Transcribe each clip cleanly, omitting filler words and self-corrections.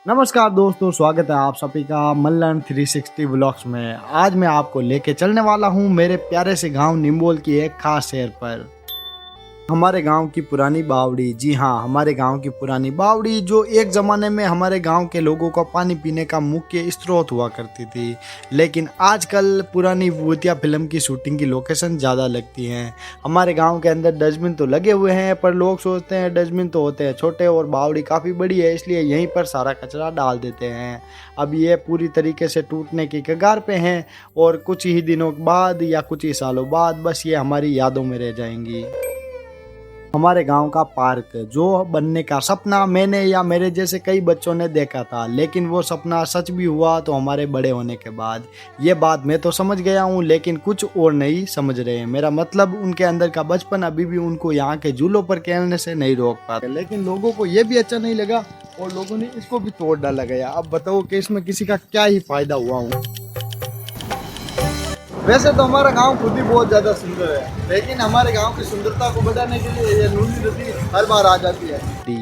नमस्कार दोस्तों, स्वागत है आप सभी का मल्लन 360 व्लॉग्स में। आज मैं आपको लेके चलने वाला हूँ मेरे प्यारे से गांव निम्बोल की एक खास शहर पर। हमारे गांव की पुरानी बावड़ी, जी हाँ, हमारे गांव की पुरानी बावड़ी जो एक ज़माने में हमारे गांव के लोगों का पानी पीने का मुख्य स्रोत हुआ करती थी। लेकिन आजकल पुरानी भूतिया फिल्म की शूटिंग की लोकेशन ज़्यादा लगती हैं। हमारे गांव के अंदर डस्टबिन तो लगे हुए हैं, पर लोग सोचते हैं डस्टबिन तो होते हैं छोटे और बावड़ी काफ़ी बड़ी है, इसलिए यहीं पर सारा कचरा डाल देते हैं। अब ये पूरी तरीके से टूटने की कगार पे हैं और कुछ ही दिनों बाद या कुछ ही सालों बाद बस ये हमारी यादों में रह जाएंगी। हमारे गांव का पार्क जो बनने का सपना मैंने या मेरे जैसे कई बच्चों ने देखा था, लेकिन वो सपना सच भी हुआ तो हमारे बड़े होने के बाद। ये बात मैं तो समझ गया हूँ, लेकिन कुछ और नहीं समझ रहे हैं। मेरा मतलब उनके अंदर का बचपन अभी भी उनको यहाँ के झूलों पर खेलने से नहीं रोक पाते। लेकिन लोगों को ये भी अच्छा नहीं लगा और लोगों ने इसको भी तोड़ डाला गया। अब बताओ कि इसमें किसी का क्या ही फायदा हुआ हूँ। वैसे तो हमारा गांव खुद ही बहुत ज़्यादा सुंदर है, लेकिन हमारे गांव की सुंदरता को बढ़ाने के लिए ये नूनी नदी हर बार आ जाती है।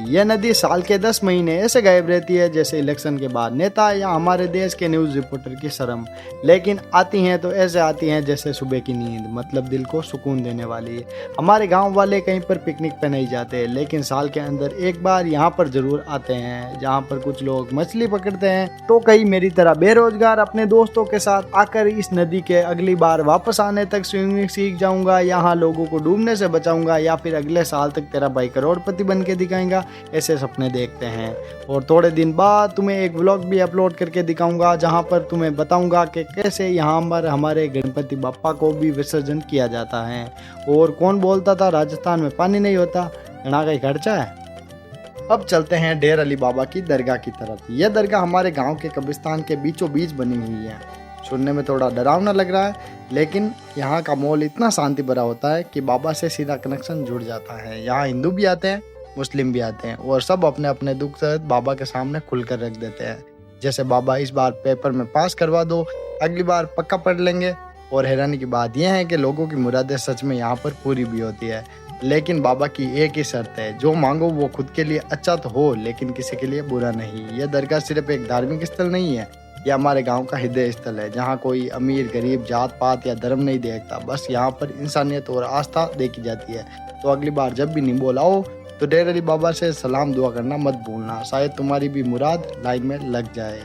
ये नदी साल के 10 महीने ऐसे गायब रहती है जैसे इलेक्शन के बाद नेता या हमारे देश के न्यूज़ रिपोर्टर की शर्म। लेकिन आती हैं तो ऐसे आती हैं जैसे सुबह की नींद, मतलब दिल को सुकून देने वाली। हमारे गाँव वाले कहीं पर पिकनिक पे नहीं जाते, लेकिन साल के अंदर एक बार यहाँ पर जरूर आते हैं, जहाँ पर कुछ लोग मछली पकड़ते हैं तो कई मेरी तरह बेरोजगार अपने दोस्तों के साथ आकर इस नदी के अगली बार वापस आने तक स्विमिंग सीख जाऊंगा, यहाँ लोगों को डूबने से बचाऊंगा, या फिर अगले साल तक तेरा भाई करोड़पति बन के दिखाएगा। ऐसे सपने देखते हैं। और थोड़े दिन बाद तुम्हें एक व्लॉग भी अपलोड करके दिखाऊंगा, जहाँ पर तुम्हें बताऊंगा कि कैसे यहाँ पर हमारे गणपति बप्पा को भी विसर्जन किया जाता है। और कौन बोलता था राजस्थान में पानी नहीं होता, घना का ही खर्चा है। अब चलते हैं डेर अली बाबा की दरगाह की तरफ। यह दरगाह हमारे गांव के कब्रिस्तान के बीचों बीच बनी हुई है। सुनने में थोड़ा डरावना लग रहा है, लेकिन यहाँ का माहौल इतना शांति भरा होता है कि बाबा से सीधा कनेक्शन जुड़ जाता है। यहाँ हिंदू भी आते हैं, मुस्लिम भी आते हैं और सब अपने अपने दुख दर्द बाबा के सामने खुलकर रख देते हैं। जैसे बाबा इस बार पेपर में पास करवा दो, अगली बार पक्का पढ़ लेंगे। और हैरानी की बात यह है कि लोगों की मुरादें सच में यहाँ पर पूरी भी होती है। लेकिन बाबा की एक ही शर्त है, जो मांगो वो खुद के लिए अच्छा तो हो, लेकिन किसी के लिए बुरा नहीं। यह दरगाह सिर्फ एक धार्मिक स्थल नहीं है, यह हमारे गांव का हृदय स्थल है, जहां कोई अमीर गरीब जात पात या धर्म नहीं देखता। बस यहाँ पर इंसानियत और आस्था देखी जाती है। तो अगली बार जब भी निम्बोल आओ तो डेर अली बाबा से सलाम दुआ करना मत भूलना, शायद तुम्हारी भी मुराद लाइन में लग जाए।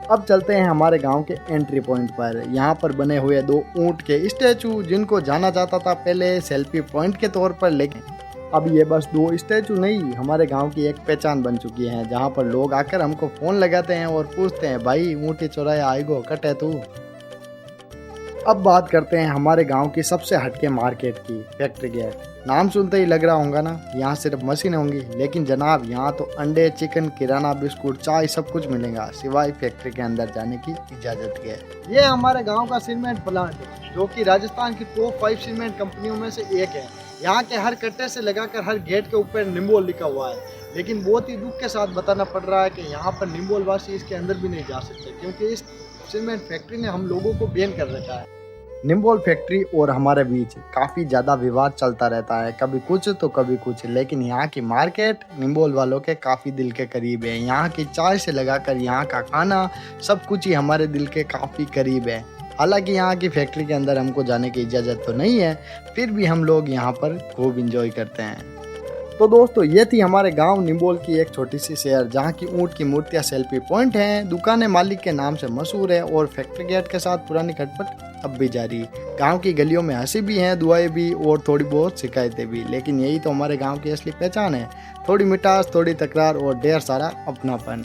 अब चलते हैं हमारे गांव के एंट्री पॉइंट पर। यहाँ पर बने हुए 2 ऊंट के स्टैचू, जिनको जाना जाता था पहले सेल्फी पॉइंट के तौर पर, लेकिन अब ये बस 2 स्टैचू नहीं, हमारे गांव की एक पहचान बन चुकी है, जहाँ पर लोग आकर हमको फोन लगाते हैं और पूछते हैं, भाई ऊँटी चौराया आएगो कट है तू। अब बात करते हैं हमारे गांव की सबसे हटके मार्केट की, फैक्ट्री गेट। नाम सुनते ही लग रहा होगा ना यहाँ सिर्फ मशीनें होंगी, लेकिन जनाब यहाँ तो अंडे, चिकन, किराना, बिस्कुट, चाय सब कुछ मिलेगा, सिवाय फैक्ट्री के अंदर जाने की इजाजत के। ये हमारे गांव का सीमेंट प्लांट है, जो कि राजस्थान की टॉप 5 सीमेंट कंपनियों में से एक है। यहाँ के हर कट्टे से लगाकर हर गेट के ऊपर निम्बोल लिखा हुआ है, लेकिन बहुत ही दुख के साथ बताना पड़ रहा है कि यहाँ पर निम्बोल वासी इसके अंदर भी नहीं जा सकते, क्योंकि इस सीमेंट फैक्ट्री ने हम लोगों को बैन कर रखा है। निम्बोल फैक्ट्री और हमारे बीच काफ़ी ज़्यादा विवाद चलता रहता है, कभी कुछ तो कभी कुछ। लेकिन यहाँ की मार्केट निम्बोल वालों के काफ़ी दिल के करीब है। यहाँ की चाय से लगाकर यहाँ का खाना सब कुछ ही हमारे दिल के काफ़ी करीब है। हालांकि यहाँ की फैक्ट्री के अंदर हमको जाने की इजाज़त तो नहीं है, फिर भी हम लोग यहाँ पर खूब इंजॉय करते हैं। तो दोस्तों, ये थी हमारे गांव निम्बोल की एक छोटी सी शहर, जहाँ की ऊँट की मूर्तियाँ सेल्फी पॉइंट हैं, दुकानें मालिक के नाम से मशहूर है और फैक्ट्री गेट के साथ पुरानी खटपट अब भी जारी। गांव की गलियों में हंसी भी हैं, दुआएं भी और थोड़ी बहुत शिकायतें भी, लेकिन यही तो हमारे गांव की असली पहचान है। थोड़ी मिठास, थोड़ी तकरार और ढेर सारा अपनापन।